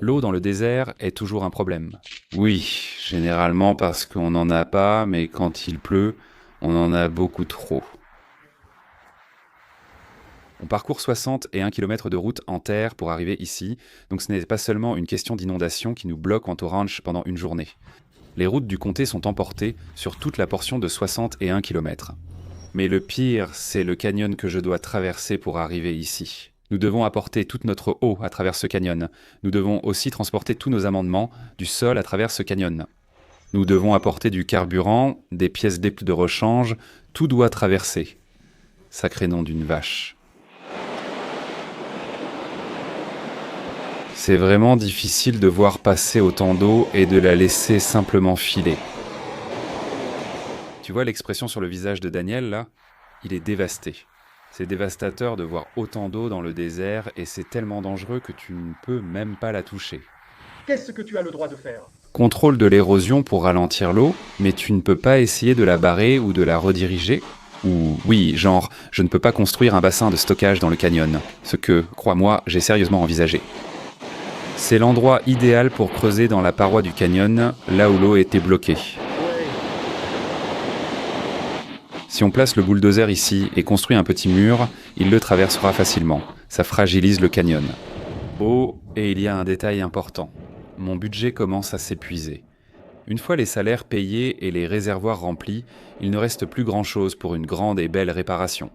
L'eau dans le désert est toujours un problème. Oui, généralement parce qu'on n'en a pas, mais quand il pleut, on en a beaucoup trop. On parcourt 61 km de route en terre pour arriver ici, donc ce n'est pas seulement une question d'inondation qui nous bloque en Ranch pendant une journée. Les routes du comté sont emportées sur toute la portion de 61 km. Mais le pire, c'est le canyon que je dois traverser pour arriver ici. Nous devons apporter toute notre eau à travers ce canyon. Nous devons aussi transporter tous nos amendements du sol à travers ce canyon. Nous devons apporter du carburant, des pièces de rechange, tout doit traverser. Sacré nom d'une vache. C'est vraiment difficile de voir passer autant d'eau et de la laisser simplement filer. Tu vois l'expression sur le visage de Daniel, là? Il est dévasté. C'est dévastateur de voir autant d'eau dans le désert et c'est tellement dangereux que tu ne peux même pas la toucher. Qu'est-ce que tu as le droit de faire? Contrôle de l'érosion pour ralentir l'eau, mais tu ne peux pas essayer de la barrer ou de la rediriger? Ou, oui, genre, je ne peux pas construire un bassin de stockage dans le canyon, ce que, crois-moi, j'ai sérieusement envisagé. C'est l'endroit idéal pour creuser dans la paroi du canyon, là où l'eau était bloquée. Si on place le bulldozer ici et construit un petit mur, il le traversera facilement. Ça fragilise le canyon. Oh, et il y a un détail important. Mon budget commence à s'épuiser. Une fois les salaires payés et les réservoirs remplis, il ne reste plus grand-chose pour une grande et belle réparation.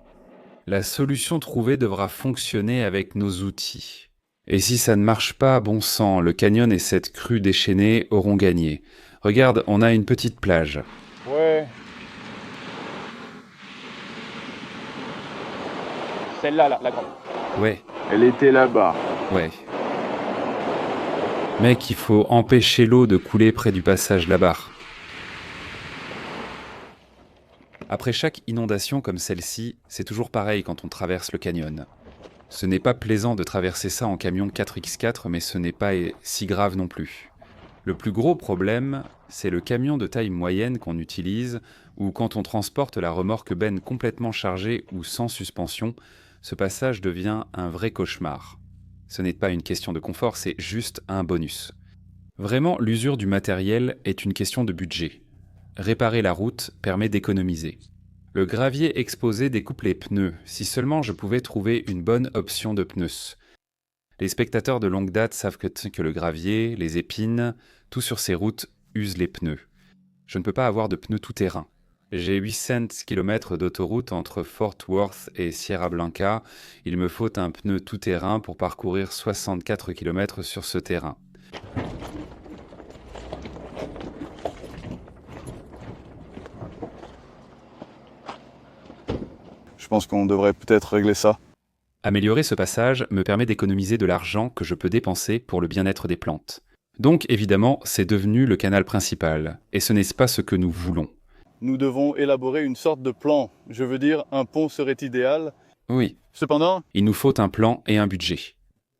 La solution trouvée devra fonctionner avec nos outils. Et si ça ne marche pas, bon sang, le canyon et cette crue déchaînée auront gagné. Regarde, on a une petite plage. Ouais. Celle-là, la grande. Ouais, Elle était là-bas. ouais. Mec, il faut empêcher l'eau de couler près du passage là-bas. Après chaque inondation comme celle-ci, c'est toujours pareil quand on traverse le canyon. Ce n'est pas plaisant de traverser ça en camion 4x4, mais ce n'est pas si grave non plus. Le plus gros problème, c'est le camion de taille moyenne qu'on utilise, ou quand on transporte la remorque benne complètement chargée ou sans suspension, ce passage devient un vrai cauchemar. Ce n'est pas une question de confort, c'est juste un bonus. Vraiment, l'usure du matériel est une question de budget. Réparer la route permet d'économiser. Le gravier exposé découpe les pneus, si seulement je pouvais trouver une bonne option de pneus. Les spectateurs de longue date savent que le gravier, les épines, tout sur ces routes use les pneus. Je ne peux pas avoir de pneus tout-terrain. J'ai 800 km d'autoroute entre Fort Worth et Sierra Blanca. Il me faut un pneu tout-terrain pour parcourir 64 km sur ce terrain. Je pense qu'on devrait peut-être régler ça. Améliorer ce passage me permet d'économiser de l'argent que je peux dépenser pour le bien-être des plantes. Donc évidemment, c'est devenu le canal principal, et ce n'est pas ce que nous voulons. Nous devons élaborer une sorte de plan. Je veux dire, un pont serait idéal. Oui, Cependant, il nous faut un plan et un budget.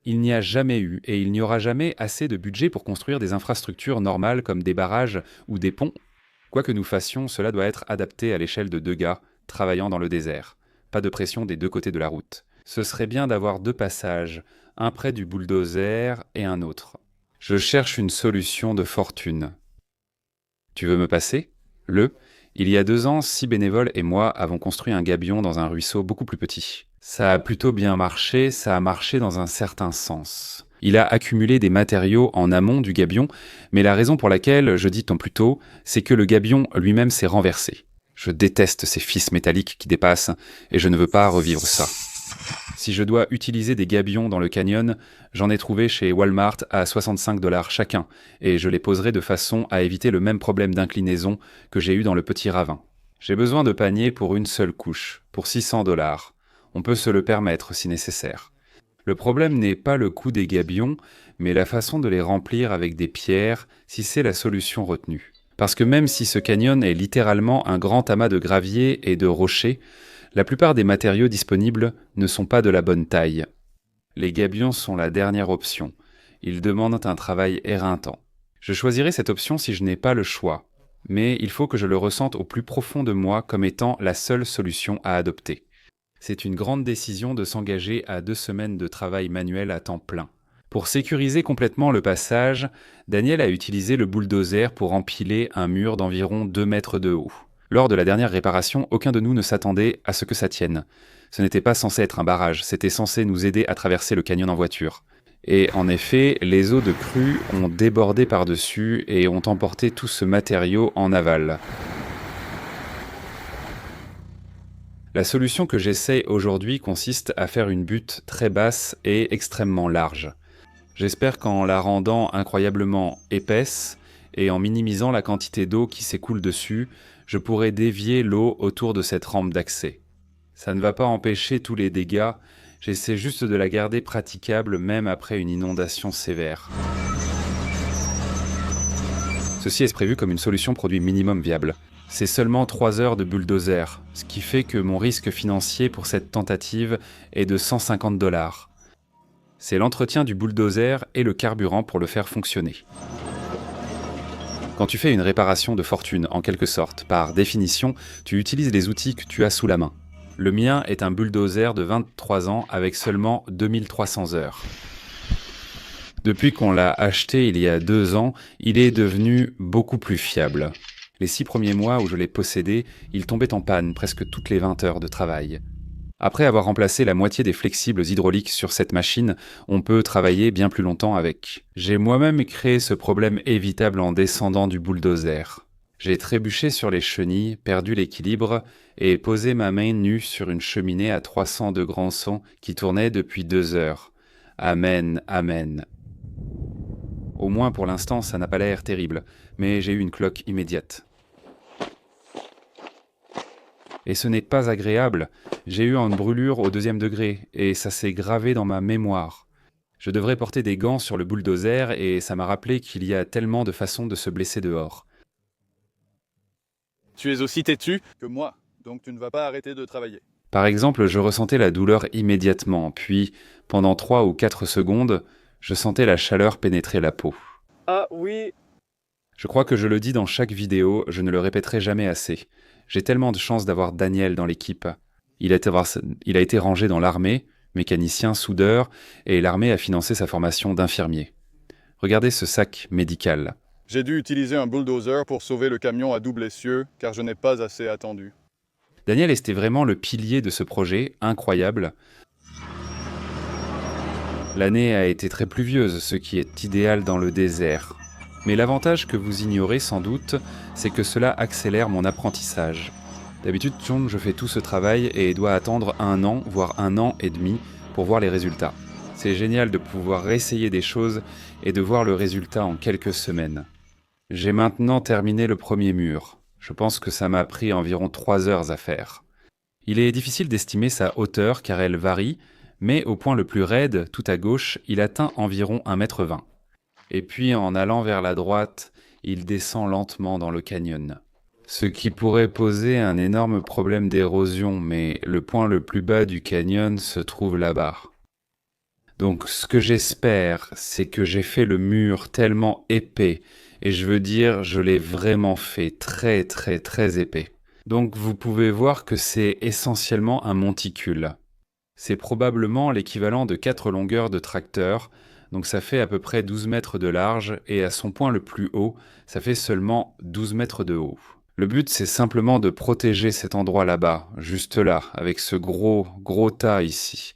Il n'y a jamais eu et il n'y aura jamais assez de budget pour construire des infrastructures normales comme des barrages ou des ponts. Quoi que nous fassions, cela doit être adapté à l'échelle de 2 gars travaillant dans le désert. Pas de pression des 2 côtés de la route. Ce serait bien d'avoir 2 passages, un près du bulldozer et un autre. Je cherche une solution de fortune. Tu veux me passer? Il y a 2 ans, 6 bénévoles et moi avons construit un gabion dans un ruisseau beaucoup plus petit. Ça a plutôt bien marché, ça a marché dans un certain sens. Il a accumulé des matériaux en amont du gabion, mais la raison pour laquelle je dis tant plus tôt, c'est que le gabion lui-même s'est renversé. Je déteste ces fils métalliques qui dépassent, et je ne veux pas revivre ça. Si je dois utiliser des gabions dans le canyon, j'en ai trouvé chez Walmart à 65 $ chacun, et je les poserai de façon à éviter le même problème d'inclinaison que j'ai eu dans le petit ravin. J'ai besoin de paniers pour une seule couche, pour 600 $. On peut se le permettre si nécessaire. Le problème n'est pas le coût des gabions, mais la façon de les remplir avec des pierres, si c'est la solution retenue. Parce que même si ce canyon est littéralement un grand amas de gravier et de rochers, la plupart des matériaux disponibles ne sont pas de la bonne taille. Les gabions sont la dernière option. Ils demandent un travail éreintant. Je choisirai cette option si je n'ai pas le choix, mais il faut que je le ressente au plus profond de moi comme étant la seule solution à adopter. C'est une grande décision de s'engager à 2 semaines de travail manuel à temps plein. Pour sécuriser complètement le passage, Daniel a utilisé le bulldozer pour empiler un mur d'environ 2 mètres de haut. Lors de la dernière réparation, aucun de nous ne s'attendait à ce que ça tienne. Ce n'était pas censé être un barrage, c'était censé nous aider à traverser le canyon en voiture. Et en effet, les eaux de crue ont débordé par-dessus et ont emporté tout ce matériau en aval. La solution que j'essaie aujourd'hui consiste à faire une butte très basse et extrêmement large. J'espère qu'en la rendant incroyablement épaisse et en minimisant la quantité d'eau qui s'écoule dessus, je pourrai dévier l'eau autour de cette rampe d'accès. Ça ne va pas empêcher tous les dégâts, j'essaie juste de la garder praticable même après une inondation sévère. Ceci est prévu comme une solution produit minimum viable. C'est seulement 3 heures de bulldozer, ce qui fait que mon risque financier pour cette tentative est de 150 $. C'est l'entretien du bulldozer et le carburant pour le faire fonctionner. Quand tu fais une réparation de fortune, en quelque sorte, par définition, tu utilises les outils que tu as sous la main. Le mien est un bulldozer de 23 ans avec seulement 2300 heures. Depuis qu'on l'a acheté il y a 2 ans, il est devenu beaucoup plus fiable. Les 6 premiers mois où je l'ai possédé, il tombait en panne presque toutes les 20 heures de travail. Après avoir remplacé la moitié des flexibles hydrauliques sur cette machine, on peut travailler bien plus longtemps avec. J'ai moi-même créé ce problème évitable en descendant du bulldozer. J'ai trébuché sur les chenilles, perdu l'équilibre et posé ma main nue sur une cheminée à 300 degrés en son qui tournait depuis 2 heures. Amen, amen. Au moins pour l'instant, ça n'a pas l'air terrible, mais j'ai eu une cloque immédiate. Et ce n'est pas agréable, j'ai eu une brûlure au 2e degré, et ça s'est gravé dans ma mémoire. Je devrais porter des gants sur le bulldozer, et ça m'a rappelé qu'il y a tellement de façons de se blesser dehors. Tu es aussi têtu que moi, donc tu ne vas pas arrêter de travailler. Par exemple, je ressentais la douleur immédiatement, puis, pendant 3 ou 4 secondes, je sentais la chaleur pénétrer la peau. Ah oui. Je crois que je le dis dans chaque vidéo, je ne le répéterai jamais assez. J'ai tellement de chance d'avoir Daniel dans l'équipe. Il a été rangé dans l'armée, mécanicien, soudeur, et l'armée a financé sa formation d'infirmier. Regardez ce sac médical. J'ai dû utiliser un bulldozer pour sauver le camion à double essieu, car je n'ai pas assez attendu. Daniel était vraiment le pilier de ce projet, incroyable. L'année a été très pluvieuse, ce qui est idéal dans le désert. Mais l'avantage que vous ignorez sans doute, c'est que cela accélère mon apprentissage. D'habitude, je fais tout ce travail et dois attendre 1 an, voire 1 an et demi, pour voir les résultats. C'est génial de pouvoir réessayer des choses et de voir le résultat en quelques semaines. J'ai maintenant terminé le premier mur. Je pense que ça m'a pris environ 3 heures à faire. Il est difficile d'estimer sa hauteur car elle varie, mais au point le plus raide, tout à gauche, il atteint environ 1,20 m. Et puis en allant vers la droite, il descend lentement dans le canyon. Ce qui pourrait poser un énorme problème d'érosion, mais le point le plus bas du canyon se trouve là-bas. Donc ce que j'espère, c'est que j'ai fait le mur tellement épais, et je veux dire, je l'ai vraiment fait très très très épais. Donc vous pouvez voir que c'est essentiellement un monticule. C'est probablement l'équivalent de 4 longueurs de tracteur, donc ça fait à peu près 12 mètres de large, et à son point le plus haut, ça fait seulement 12 mètres de haut. Le but, c'est simplement de protéger cet endroit là-bas, juste là, avec ce gros tas ici.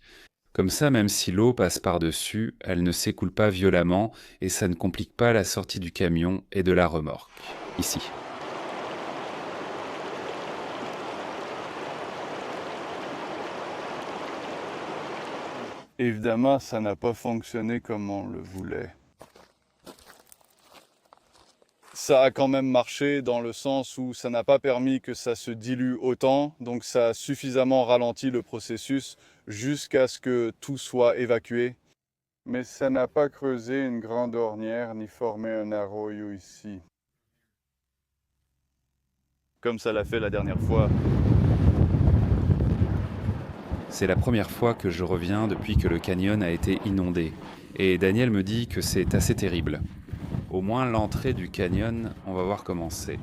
Comme ça, même si l'eau passe par-dessus, elle ne s'écoule pas violemment, et ça ne complique pas la sortie du camion et de la remorque. Ici. Évidemment, ça n'a pas fonctionné comme on le voulait. Ça a quand même marché dans le sens où ça n'a pas permis que ça se dilue autant, donc ça a suffisamment ralenti le processus jusqu'à ce que tout soit évacué. Mais ça n'a pas creusé une grande ornière ni formé un arroyo ici. Comme ça l'a fait la dernière fois. C'est la première fois que je reviens depuis que le canyon a été inondé, et Daniel me dit que c'est assez terrible. Au moins l'entrée du canyon, on va voir comment c'est.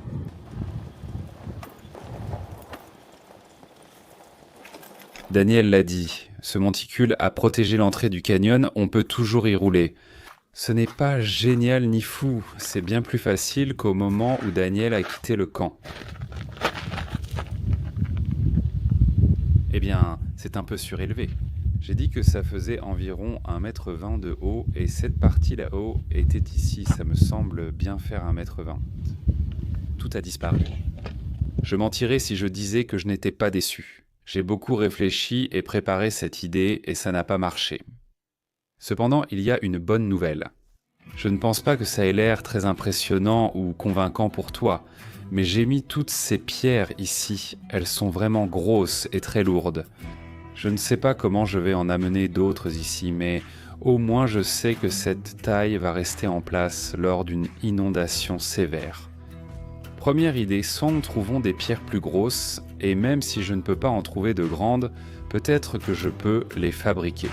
Daniel l'a dit, ce monticule a protégé l'entrée du canyon, on peut toujours y rouler. Ce n'est pas génial ni fou, c'est bien plus facile qu'au moment où Daniel a quitté le camp. Eh bien, c'est un peu surélevé. J'ai dit que ça faisait environ 1,20 m de haut et cette partie là-haut était ici, ça me semble bien faire 1,20 m. Tout a disparu. Je mentirais si je disais que je n'étais pas déçu. J'ai beaucoup réfléchi et préparé cette idée et ça n'a pas marché. Cependant, il y a une bonne nouvelle. Je ne pense pas que ça ait l'air très impressionnant ou convaincant pour toi, mais j'ai mis toutes ces pierres ici, elles sont vraiment grosses et très lourdes. Je ne sais pas comment je vais en amener d'autres ici, mais au moins je sais que cette taille va rester en place lors d'une inondation sévère. Première idée, soit nous trouvons des pierres plus grosses, et même si je ne peux pas en trouver de grandes, peut-être que je peux les fabriquer.